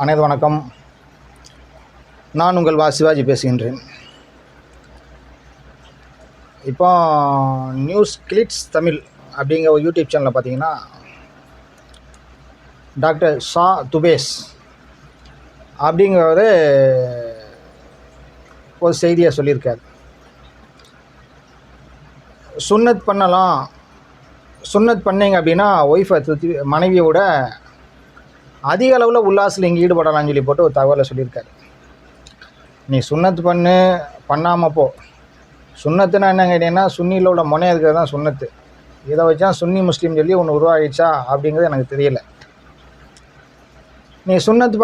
அனைத்து வணக்கம். நான் உங்கள் சிவாஜி பேசுகின்றேன். இப்போ நியூஸ் கிளிட்ஸ் தமிழ் அப்படிங்கிற ஒரு யூடியூப் சேனலில் பார்த்தீங்கன்னா டாக்டர் ஷா துபேஸ் அப்படிங்கிறவர் ஒரு செய்தியை சொல்லியிருக்கார். சுன்னத் பண்ணலாம், சுன்னத் பண்ணிங்க அப்படின்னா ஒய்ஃபை மனைவியோட அதிக அளவில் உல்லாசில் இங்கே ஈடுபடலாம்னு சொல்லி போட்டு ஒரு தகவலை சொல்லியிருக்காரு. நீ சுன்னத்து பண்ணாமல் போ. சுன்னத்துன்னா என்ன கேட்டீங்கன்னா, சுன்னியில் உள்ள முனைய இருக்கிறது தான் சுன்னத்து. இதை வச்சா சுன்னி முஸ்லீம் சொல்லி ஒன்று உருவாகிடுச்சா அப்படிங்கிறது எனக்கு தெரியல. நீ சுன்னத்து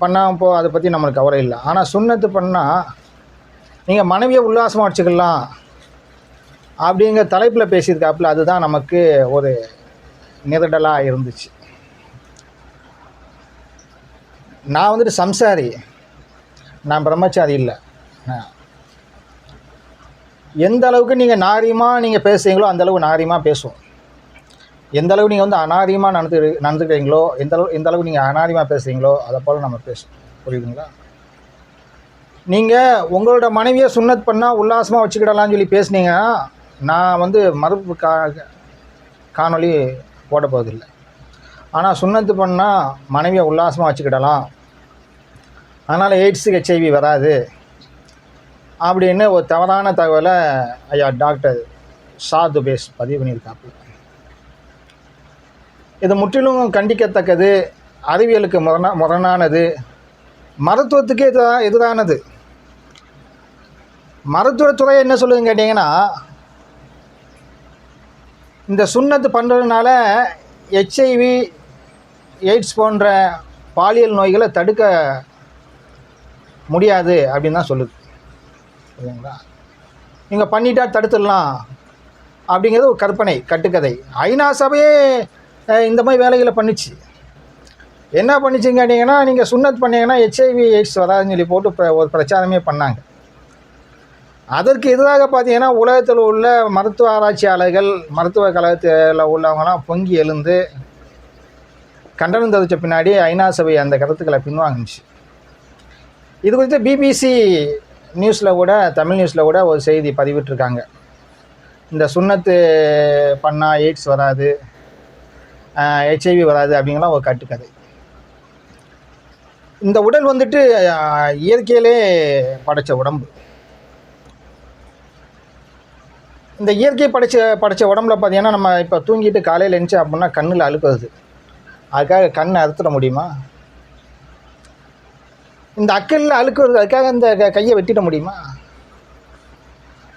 பண்ணாமல் போ, அதை பற்றி நம்மளுக்கு கவலை இல்லை. ஆனால் சுன்னத்து பண்ணால் நீங்கள் மனைவியை உல்லாசமாக வச்சுக்கலாம் அப்படிங்கிற தலைப்பில் பேசியிருக்காப்புல. அதுதான் நமக்கு ஒரு நிரடலாக இருந்துச்சு. நான் வந்துட்டு சம்சாரி, நான் பிரம்மச்சாரி இல்லை. எந்த அளவுக்கு நீங்கள் நாரியமாக நீங்கள் பேசுகிறீங்களோ அந்தளவுக்கு நாரியமாக பேசுவோம். எந்த அளவுக்கு நீங்கள் வந்து அநாரியமாக நடந்துக்கிறீங்களோ, எந்த அளவுக்கு நீங்கள் அநாரியமாக பேசுகிறீங்களோ அதை போல் நம்ம பேசுவோம். புரியுதுங்களா? நீங்கள் உங்களோட மனைவியை சுன்னத் பண்ணால் உல்லாசமாக வச்சுக்கிடலாம்னு சொல்லி பேசுனீங்கன்னா நான் வந்து மறுப்பு காணொலி போட போவதில்லை. ஆனால் சுன்னத்து பண்ணால் மனைவியை உல்லாசமாக வச்சுக்கிடலாம், அதனால் எய்ட்ஸு HIV வராது அப்படின்னு ஒரு தவறான தகவலை ஐயா டாக்டர் ஷா துபேஸ் பதிவு பண்ணியிருக்காப்பு. இது முற்றிலும் கண்டிக்கத்தக்கது, அறிவியலுக்கு முரணானது, மருத்துவத்துக்கு எதிரானது. மருத்துவத்துறை என்ன சொல்லுதுன்னு கேட்டிங்கன்னா, இந்த சுன்னத்து பண்ணுறதுனால HIV எய்ட்ஸ் போன்ற பாலியல் நோய்களை தடுக்க முடியாது அப்படின்னு தான் சொல்லுது. சரிங்களா? நீங்கள் பண்ணிட்டா தடுத்துடலாம் அப்படிங்கிறது ஒரு கற்பனை, கட்டுக்கதை. ஐநா சபையே இந்த மாதிரி வேலைகளை பண்ணிச்சு. என்ன பண்ணிச்சுன்னு கேட்டிங்கன்னா, நீங்கள் சுன்னத் பண்ணிங்கன்னா HIV எய்ட்ஸ் வராதுன்னு சொல்லி போட்டு ஒரு பிரச்சாரமே பண்ணாங்க. அதற்கு எதிராக பார்த்தீங்கன்னா உலகத்தில் உள்ள மருத்துவ ஆராய்ச்சியாளர்கள், மருத்துவ கழகத்தில் உள்ளவங்களாம் பொங்கி எழுந்து கண்டனம் தெரிவித்த பின்னாடி ஐநா சபை அந்த கருத்துக்களை பின்வாங்கிச்சு. இது குறித்து BBC நியூஸில் கூட, தமிழ் நியூஸில் கூட ஒரு செய்தி பதிவிட்டிருக்காங்க. இந்த சுன்னத்து பண்ணால் எய்ட்ஸ் வராது, HIV வராது அப்படிங்கலாம் ஒரு கட்டுக்கதை. இந்த உடல் வந்துட்டு இயற்கையிலே படைத்த உடம்பு. இந்த இயற்கை படைத்த உடம்புல பார்த்தீங்கன்னா, நம்ம இப்போ தூங்கிட்டு காலையில் எழுந்துச்சு அப்படின்னா கண்ணில் அழுக்குறது. அதுக்காக கண்ணை அறுத்துட முடியுமா? இந்த அக்கல்ல அழுக்குறது அதுக்காக இந்த கையை வெட்டிட முடியுமா?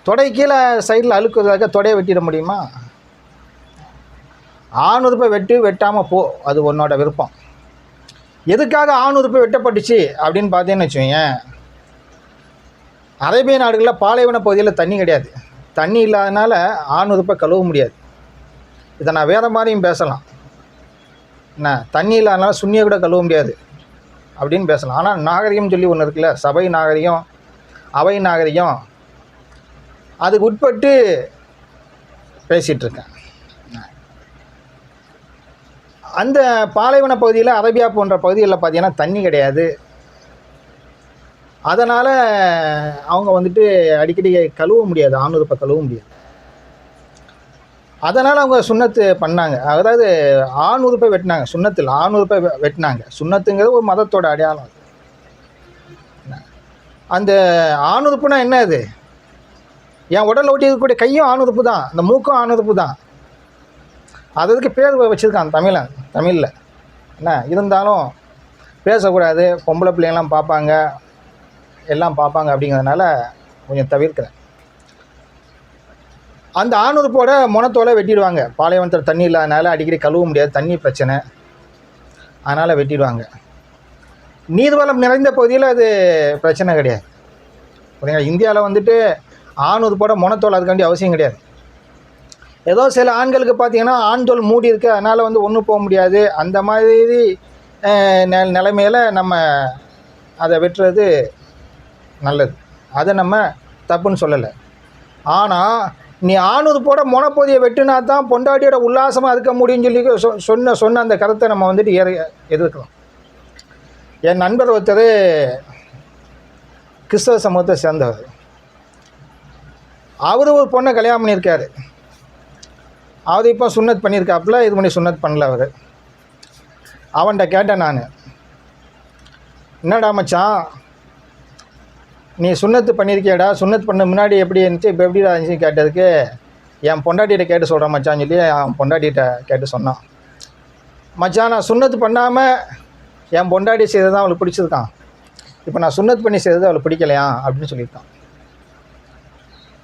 தொடை கீழே சைடில் அழுக்குறதுக்காக தொடையை வெட்டிட முடியுமா? ஆணுறுப்பை வெட்டாமல் போ, அது உன்னோட விருப்பம். எதுக்காக ஆணுறுப்பை வெட்டப்பட்டுச்சு அப்படின்னு பார்த்தீங்கன்னு வச்சுக்கோங்க, அரேபிய நாடுகளில் பாலைவன பகுதியில் தண்ணி கிடையாது. தண்ணி இல்லாதனால ஆணுறுப்பை கழுவ முடியாது. இதை நான் வேறு மாதிரியும் பேசலாம். என்ன, தண்ணி இல்லாதனால சுண்ணியை கூட கழுவ முடியாது அப்படின்னு பேசலாம். ஆனால் நாகரிகம் சொல்லி ஒன்று இருக்குல்ல, சபை நாகரிகம், அவை நாகரிகம், அதுக்கு உட்பட்டு பேசிகிட்ருக்கேன். அந்த பாலைவன பகுதியில், அரேபியா போன்ற பகுதிகளில் பார்த்தீங்கன்னா தண்ணி கிடையாது. அதனால் அவங்க வந்துட்டு அடிக்கடி கழுவ முடியாது, ஆணுறுப்பை கழுவ முடியாது. அதனால் அவங்க சுன்னத்து பண்ணாங்க. அதாவது ஆணுறுப்பை வெட்டினாங்க, சுன்னத்தில் ஆணுறுப்பை வெட்டினாங்க. சுன்னத்துங்கிறது ஒரு மதத்தோட அடையாளம். அந்த ஆணுறுப்புனா என்ன? அது என் உடலில் ஒட்டி இருக்கக்கூடிய கையும் ஆணுறுப்பு தான், அந்த மூக்கும் ஆணுறுப்பு தான். அதுக்கு பேர் வச்சுருக்கான் தமிழில். என்ன இருந்தாலும் பேசக்கூடாது, பொம்பளை பிள்ளைங்கள்லாம் பார்ப்பாங்க, எல்லாம் பார்ப்பாங்க அப்படிங்கிறதுனால கொஞ்சம் தவிர்க்கிறேன். அந்த ஆணுறுப்போட முனத்தோலை வெட்டிடுவாங்க. பாலைவனத்தில் தண்ணி இல்லாதனால அடிக்கடி கழுவ முடியாது, தண்ணி பிரச்சனை, அதனால் வெட்டிடுவாங்க. நீர்வளம் நிறைந்த பகுதியில் அது பிரச்சனை கிடையாது. சரிங்களா? இந்தியாவில் வந்துட்டு ஆணுறுப்போட முனத்தோல் அதுக்காண்டி அவசியம் கிடையாது. ஏதோ சில ஆண்களுக்கு பார்த்தீங்கன்னா ஆண் தோல் மூடி இருக்குது, அதனால் வந்து ஒன்றும் போக முடியாது. அந்த மாதிரி நிலைமையில் நம்ம அதை வெட்டுறது நல்லது. அதை நம்ம தப்புன்னு சொல்லலை. ஆனால் நீ ஆணுறுப்போட முனப்பகுதியை வெட்டினா தான் பொண்டாட்டியோட உல்லாசமாக இருக்க முடியும்னு சொல்லி சொன்ன அந்த கருத்தை நம்ம வந்துட்டு எதிர்க்கலாம். என் நண்பர் ஒருத்தர் கிறிஸ்தவ சமூகத்தை சேர்ந்தவர். அவர் ஒரு பொண்ணை கல்யாணம் பண்ணியிருக்காரு. அவர் இப்போ சுன்னத் பண்ணியிருக்காப்புல, இது பண்ணி சுன்னத் பண்ணல. அவன்கிட்ட கேட்டேன் நான், என்னடா மச்சான் நீ சுன்னத்து பண்ணியிருக்கியாடா, சுன்னத் பண்ண முன்னாடி எப்படி இருந்துச்சு, இப்போ எப்படிடா இருந்துச்சு கேட்டதுக்கு, என் பொண்டாட்டிகிட்ட கேட்டு சொல்கிறேன் மச்சான்னு சொல்லி அவன் பொண்டாட்டிகிட்ட கேட்டு சொன்னான். மச்சான் நான் சுன்னத்து பண்ணாமல் என் பொண்டாட்டி செய்கிறது தான் அவளுக்கு பிடிச்சிருக்கான், இப்போ நான் சுன்னத் பண்ணி செய்கிறது அவளுக்கு பிடிக்கலையா அப்படின்னு சொல்லியிருக்கான்.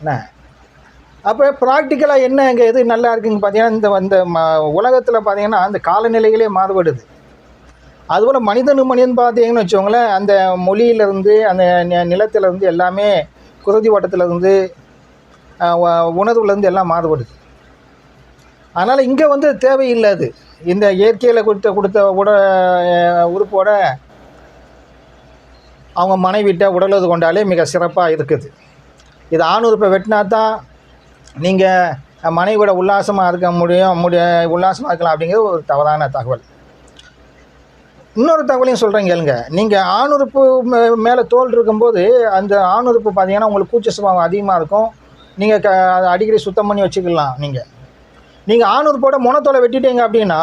என்ன அப்போ ப்ராக்டிக்கலாக என்ன இங்கே எது நல்லா இருக்குதுன்னு பார்த்தீங்கன்னா, இந்த உலகத்தில் பார்த்தீங்கன்னா அந்த காலநிலைகளே மாறுபடுது. அதுபோல் மனிதன் பார்த்தீங்கன்னு வச்சுக்கோங்களேன், அந்த மொழியிலேருந்து அந்த நிலத்திலேருந்து எல்லாமே குருதி வட்டத்திலேருந்து உணர்வுலேருந்து எல்லாம் மாறுபடுது. அதனால் இங்கே வந்து தேவையில்லை. அது இந்த இயற்கையில் கொடுத்த உறுப்போட அவங்க மனைவிட்ட உடலுறவு கொண்டாலே மிக சிறப்பாக இருக்குது. இது ஆண் உறுப்பை வெட்டினா தான் நீங்கள் மனைவியோட உல்லாசமாக இருக்க உல்லாசமாக இருக்கலாம் அப்படிங்கிறது ஒரு தவறான தகவல். இன்னொரு தகவலையும் சொல்கிறேன் கேளுங்க. நீங்கள் ஆணுறுப்பு மேலே தோல் இருக்கும்போது அந்த ஆணுறுப்பு பார்த்தீங்கன்னா உங்களுக்கு கூச்ச சுபாவம் அதிகமாக இருக்கும். நீங்கள் அதை அடிக்கடி சுத்தம் பண்ணி வச்சுக்கலாம். நீங்கள் ஆணுறுப்போட முனத்தோலை வெட்டிட்டீங்க அப்படின்னா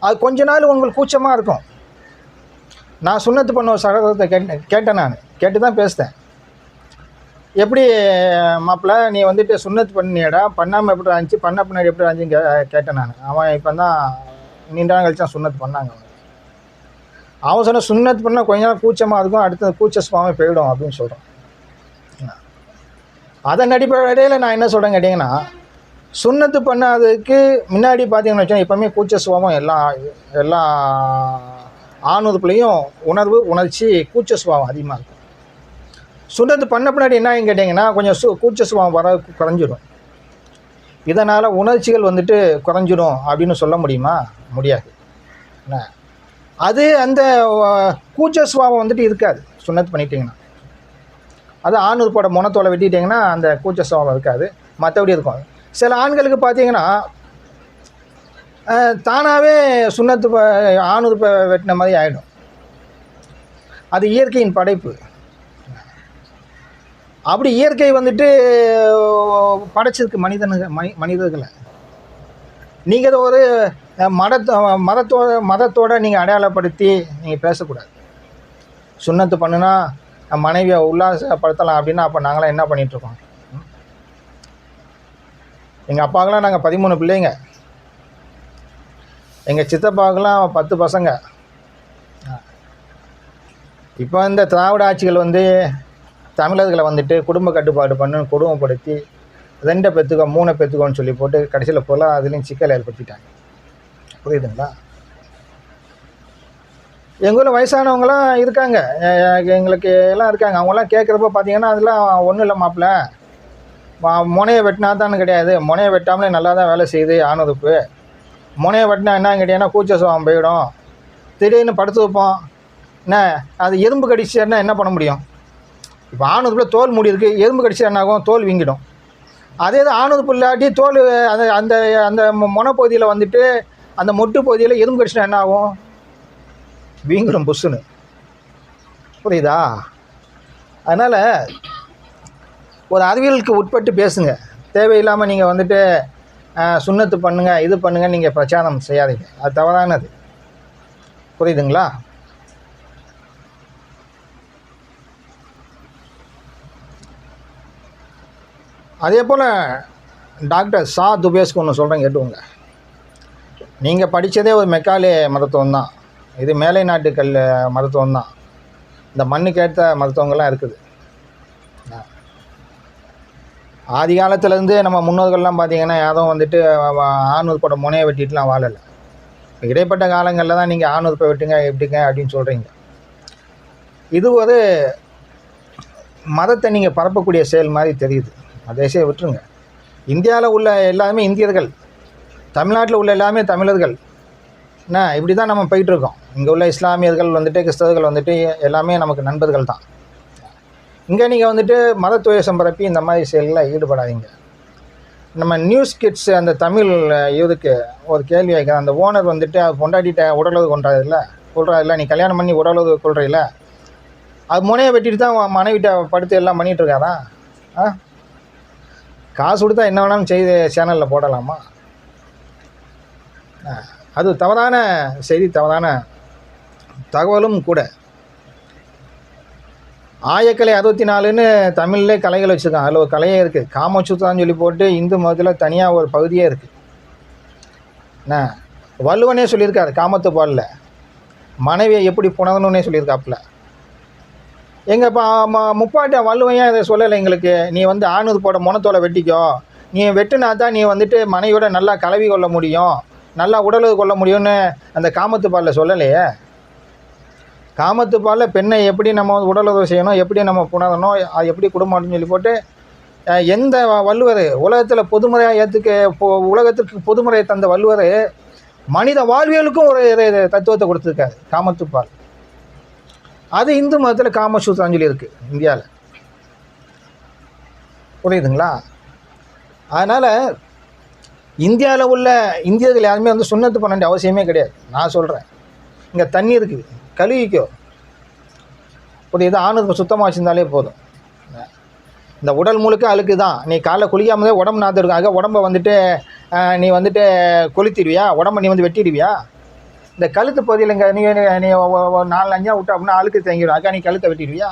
அது கொஞ்ச நாள் உங்களுக்கு கூச்சமாக இருக்கும். நான் சுன்னத்து பண்ண ஒரு சகோதரத்தை கேட்டேன். நான் கேட்டு தான் பேசுகிறேன். எப்படி மாப்பிள்ளை நீ வந்துட்டு சுன்னத்து பண்ணியடா, பண்ணாமல் எப்படி இருந்துச்சு, பண்ண பின்னாடி எப்படி இருந்துச்சுன்னு கேட்டேன் நான். அவன் இப்போ தான் நீண்ட நாள் கழிச்சு தான் சுன்னத்து பண்ணாங்க. அவன் சொன்ன சுன்னத்து பண்ணால் கொஞ்ச நாள் கூச்சமாக இருக்கும், அடுத்தது கூச்ச சுபாவம் போயிடும் அப்படின்னு சொல்கிறான். அதன் அடிப்படையில் நான் என்ன சொல்கிறேன் கேட்டிங்கன்னா, சுன்னத்து பண்ணாததுக்கு முன்னாடி பார்த்தீங்கன்னு வச்சோன்னா எப்போவுமே கூச்ச சுபாவம் எல்லா ஆணுறுப்புலையும் உணர்ச்சி கூச்ச சுபாவம் அதிகமாக இருக்கும். சுன்னத்து பண்ண பின்னாடி என்ன கேட்டிங்கன்னா கொஞ்சம் கூச்ச சுபாவம் குறைஞ்சிடும். இதனால் உணர்ச்சிகள் வந்துட்டு குறைஞ்சிடும் அப்படின்னு சொல்ல முடியுமா? முடியாது. என்ன அது அந்த கூச்ச சுபாவம் வந்துட்டு இருக்காது சுன்னத்து பண்ணிட்டீங்கன்னா. அது ஆணுறுப்போட முனத்தோலை வெட்டிட்டிங்கன்னா அந்த கூச்ச சுபாவம் இருக்காது, மற்றபடி இருக்கும். சில ஆண்களுக்கு பார்த்தீங்கன்னா தானாகவே சுன்னத்து ஆணுறுப்பை வெட்டின மாதிரி ஆகிடும். அது இயற்கையின் படைப்பு. அப்படி இயற்கை வந்துட்டு படைச்சிருக்கு மனிதர்களை. நீங்கள் அதை ஒரு மதத்தோடு நீங்கள் அடையாளப்படுத்தி நீங்கள் பேசக்கூடாது. சுன்னத்து பண்ணுனா மனைவியை உல்லாசப்படுத்தலாம் அப்படின்னா அப்போ நாங்களாம் என்ன பண்ணிகிட்ருக்கோம்? எங்கள் அப்பாவுக்கெலாம் நாங்கள் 13 பிள்ளைங்க, எங்கள் சித்தப்பாவுக்கெலாம் 10 பசங்க. இப்போ இந்த திராவிட ஆட்சிகள் வந்து தமிழர்களை வந்துட்டு குடும்ப கட்டுப்பாடு பண்ணுன்னு கொடுமைப்படுத்தி 2 பெற்றுக்கோ 3 பெற்றுக்கோன்னு சொல்லி போட்டு கடைசியில் போல அதுலேயும் சிக்கல் ஏற்படுத்திட்டாங்க. புரியுதுங்களா? எங்கள் ஊரில் வயசானவங்களாம் இருக்காங்க, எங்களுக்கு எல்லாம் இருக்காங்க. அவங்களாம் கேட்குறப்ப பார்த்தீங்கன்னா அதெல்லாம் ஒன்றும் இல்லை மாப்பிள்ள, முனையை வெட்டினா தான் கிடையாது, முனையை வெட்டாமலே நல்லா தான் வேலை செய்யுது ஆணுறுப்பு. முனையை வெட்டினா என்னன்னு கேட்டிங்கன்னா கூச்ச சுபாவம் போயிடும், திடீர்னு படுத்து வைப்போம். என்ன அது எறும்பு கடிச்சுன்னா என்ன பண்ண முடியும்? இப்போ ஆணுறுப்பில் தோல் மூடி இருக்குது, எறும்பு கடிச்சா என்ன ஆகும்? தோல் வீங்கிடும். அதே இது ஆணுறுப்பு இல்லாட்டி தோல் அந்த அந்த முனைப்பகுதியில் வந்துட்டு அந்த மொட்டு பகுதியில் எறும்பு கடிச்சுனா என்ன ஆகும்? வீங்கிடும் புஷ்ஷுன்னு. புரியுதா? அதனால் ஒரு அறிவியலுக்கு உட்பட்டு பேசுங்க. தேவையில்லாமல் நீங்கள் வந்துட்டு சுன்னத்து பண்ணுங்கள் இது பண்ணுங்கள் நீங்கள் பிரச்சாரம் செய்யாதீங்க, அது தவறானது. புரியுதுங்களா? அதே போல் டாக்டர் சா துபேஸ்க்கு ஒன்று சொல்கிறேன், கேட்டுவோங்க. நீங்கள் படித்ததே ஒரு மெக்காலே மருத்துவம் தான், இது மேலை நாட்டுக்கள் மருத்துவம் தான். இந்த மண்ணுக்கேற்ற மருத்துவங்கள்லாம் இருக்குது. ஆதி காலத்துலேருந்து நம்ம முன்னோர்கள்லாம் பார்த்திங்கன்னா யாரும் வந்துட்டு ஆணுறுப்போட முனையை வெட்டிட்டுலாம் வாழலை. இடைப்பட்ட காலங்களில் தான் நீங்கள் ஆணுறுப்பை வெட்டுங்க எப்படிங்க அப்படின்னு சொல்கிறீங்க. இது ஒரு மதத்தை நீங்கள் பரப்பக்கூடிய செயல் மாதிரி தெரியுது. அதே விட்டுருங்க. இந்தியாவில் உள்ள எல்லாருமே இந்தியர்கள், தமிழ்நாட்டில் உள்ள எல்லாமே தமிழர்கள். என்ன இப்படி தான் நம்ம போயிட்டுருக்கோம். இங்கே உள்ள இஸ்லாமியர்கள் வந்துட்டு கிறிஸ்தவர்கள் வந்துட்டு எல்லாமே நமக்கு நண்பர்கள் தான். இங்கே நீங்கள் வந்துட்டு மதத்துவேஷம் பரப்பி இந்த மாதிரி செயல்களில் ஈடுபடாதீங்க. நம்ம நியூஸ் கிட்ஸ் அந்த தமிழ் இதுக்கு ஒரு கேள்வி வைக்கிறேன். அந்த ஓனர் வந்துட்டு பொண்டாட்டிட்ட உடலுறவு கொண்டாடுதில்ல, கொள்றா இல்லை, நீ கல்யாணம் பண்ணி உடலுறவு கொள்கிற, அது முனையை வெட்டிட்டு தான் மனைவிட்ட படுத்து எல்லாம் பண்ணிகிட்ருக்காரா? காசு கொடுத்தா என்ன வேணாலும் செய்து சேனலில் போடலாமா? அது தவறான செய்தி, தவறான தகவலும் கூட. ஆயக்கலை 64ன்னு தமிழ்லே கலைகள் வச்சுருக்காங்க. அதில் ஒரு கலையே இருக்குது, காமசூத்திரான்னு சொல்லி போட்டு இந்து மதத்தில் தனியாக ஒரு பகுதியே இருக்குது. என்ன வள்ளுவனே சொல்லியிருக்காரு காமத்துப்பாலில், மனைவியை எப்படி புணரணுன்னே சொல்லியிருக்காப்புல. எங்கள் முப்பாட்டி வள்ளுவையாக இதை சொல்லலை எங்களுக்கு. நீ வந்து ஆணுது போட முனத்தோலை வெட்டிக்கோ, நீ வெட்டினா தான் நீ வந்துட்டு மனைவியோட நல்லா கலவி கொள்ள முடியும், நல்லா உடலுறவு கொள்ள முடியும்னு அந்த காமத்துப்பாலில் சொல்லலையே. காமத்துப்பாலில் பெண்ணை எப்படி நம்ம உடலுறவு செய்யணும், எப்படி நம்ம புணரணும், அது எப்படி குடும்பம்னு சொல்லி போட்டு எந்த வள்ளுவர் உலகத்தில் பொதுமுறையாக உலகத்திற்கு பொதுமுறையை தந்த வள்ளுவர் மனித வாழ்வியலுக்கும் ஒரு தத்துவத்தை கொடுத்துருக்காரு காமத்துப்பால். அது இந்து மதத்தில் காமசூத்திரம் சொல்லி இருக்குது இந்தியாவில். புரியுதுங்களா? அதனால் இந்தியாவில் உள்ள இந்தியர்கள் யாருமே வந்து சுண்ணத்து பண்ண வேண்டிய அவசியமே கிடையாது. நான் சொல்கிறேன், இங்கே தண்ணி இருக்குது, கழுவிக்கோ. புரியுது? ஆணுக்கு சுத்தமாக வச்சுருந்தாலே போதும். இந்த உடல் முழுக்க அழுக்கு தான். நீ காலைல குளிக்காமதே உடம்பு நாத்திருக்காக உடம்பை வந்துட்டு நீ வந்துட்டு கொளுத்திடுவியா? உடம்பை நீ வந்து வெட்டிடுவியா? இந்த கழுத்து பகுதியில் இங்கே நீ 4-5 விட்டு அப்படின்னா அழுக்கு தேங்கிடும். அக்கா நீ கழுத்தை வெட்டிடுவியா?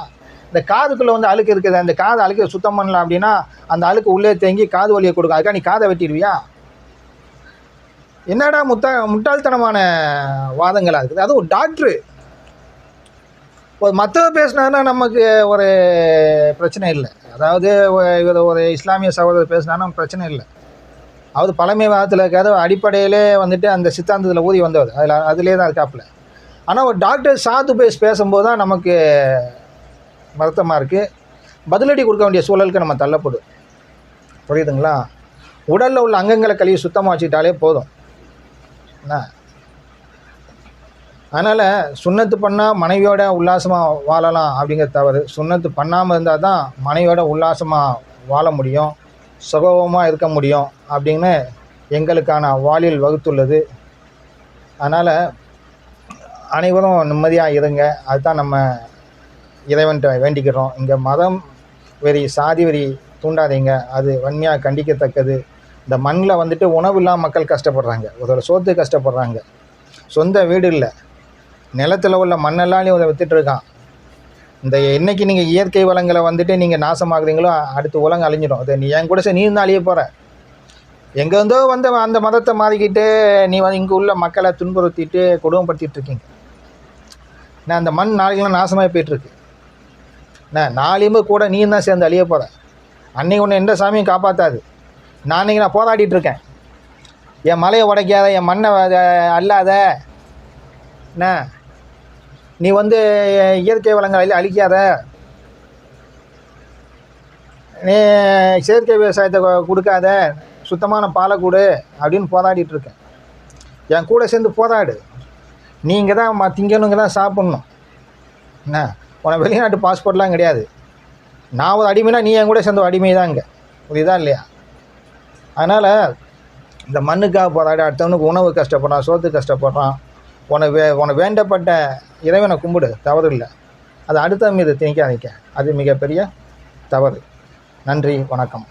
இந்த காதுக்குள்ளே வந்து அழுக்கு இருக்குது, அந்த காது அழுக்கு சுத்தம் பண்ணலாம் அப்படின்னா அந்த அழுக்கு உள்ளே தேங்கி காது வலியை கொடுக்கும். அக்கா நீ காதை வெட்டிடுவியா? என்னடா முட்டாள்தனமான வாதங்களாக இருக்குது. அதுவும் டாக்டரு மற்றவ பேசினாருன்னா நமக்கு ஒரு பிரச்சனை இல்லை. அதாவது இவர் ஒரு இஸ்லாமிய சகோதரர் பேசினாருன்னா பிரச்சனை இல்லை. அதாவது பழமைவாதத்தில் இருக்காது, அடிப்படையிலே வந்துட்டு அந்த சித்தாந்தத்தில் ஊதி வந்தவர், அதிலே தான் இருக்காப்புல. ஆனால் ஒரு டாக்டர் சாத்து பேசும்போது தான் நமக்கு வருத்தமாக இருக்குது. பதிலடி கொடுக்க வேண்டிய சூழலுக்கு நம்ம தள்ளப்படும். புரியுதுங்களா? உடலில் உள்ள அங்கங்களை கழுவி சுத்தமாக வச்சுக்கிட்டாலே போதும். என்ன அதனால் சுண்ணத்து பண்ணால் மனைவியோட உல்லாசமாக வாழலாம் அப்படிங்கிறது தவறு. சுண்ணத்து பண்ணாமல் இருந்தால் தான் மனைவியோட உல்லாசமாக வாழ முடியும், சுகமாக இருக்க முடியும் அப்படின்னு எங்களுக்கான வாழில் வகுத்துள்ளது. அதனால் அனைவரும் நிம்மதியாக இருங்க, அதுதான் நம்ம இறைவன்கிட்ட வேண்டிக்கிறோம். இங்கே மதம் வெறி, சாதி வெறி தூண்டாதீங்க, அது வன்மையாக கண்டிக்கத்தக்கது. இந்த மண்ணில் வந்துட்டு உணவு இல்லாமல் மக்கள் கஷ்டப்படுறாங்க, ஒரு சோத்து கஷ்டப்படுறாங்க. சொந்த வீடு இல்லை, நிலத்தில் உள்ள மண்ணெல்லாம் அதை விற்றுட்ருக்கான். இந்த என்றைக்கு நீங்கள் இயற்கை வளங்களை வந்துட்டு நீங்கள் நாசமாக்குறீங்களோ அடுத்து உலகம் அழிஞ்சிடும். அது நீ என் கூட நீ இருந்தால் அழிய போகிற. எங்கேருந்தோ வந்து அந்த மதத்தை மாறிக்கிட்டு நீ வந்து இங்கே உள்ள மக்களை துன்புறுத்திட்டு கொடுமைப்படுத்திட்டு இருக்கீங்க. நான் அந்த மண் நாளைக்கெல்லாம் நாசமாக போயிட்டுருக்கு. நான் நாளையுமே கூட நீ தான் சேர்ந்து அழிய போகிற. அன்னைக்கு ஒன்று எந்த சாமியும் காப்பாற்றாது. நான் போராடிட்டு இருக்கேன். என் மலையை உடைக்காத, என் மண்ணை அல்லாத, என்ன நீ வந்து இயற்கை வளங்களை அழிக்காத, நீ செயற்கை விவசாயத்தை கொடுக்காத, சுத்தமான பாலை கொடு அப்படின்னு போராடிட்டு இருக்கேன். என் கூட சேர்ந்து போராடு. நீங்கள் தான் திங்கணுங்க தான் சாப்பிட்ணும். என்ன உனக்கு வெளிநாட்டு பாஸ்போர்ட்லாம் கிடையாது. நான் ஒரு அடிமைனா நீ என் கூட சேர்ந்து அடிமை தான் இங்கே. புரியுதா இல்லையா? அதனால் இந்த மண்ணுக்காக போராடி அடுத்தவனுக்கு உணவு கஷ்டப்படுறான், சோத்து கஷ்டப்படுறான். உனக்கு வேண்டப்பட்ட இறைவனை கும்பிடு, தவறு இல்லை. அது அடுத்த மீது திணிக்காதீங்க, அது மிகப்பெரிய தவறு. நன்றி, வணக்கம்.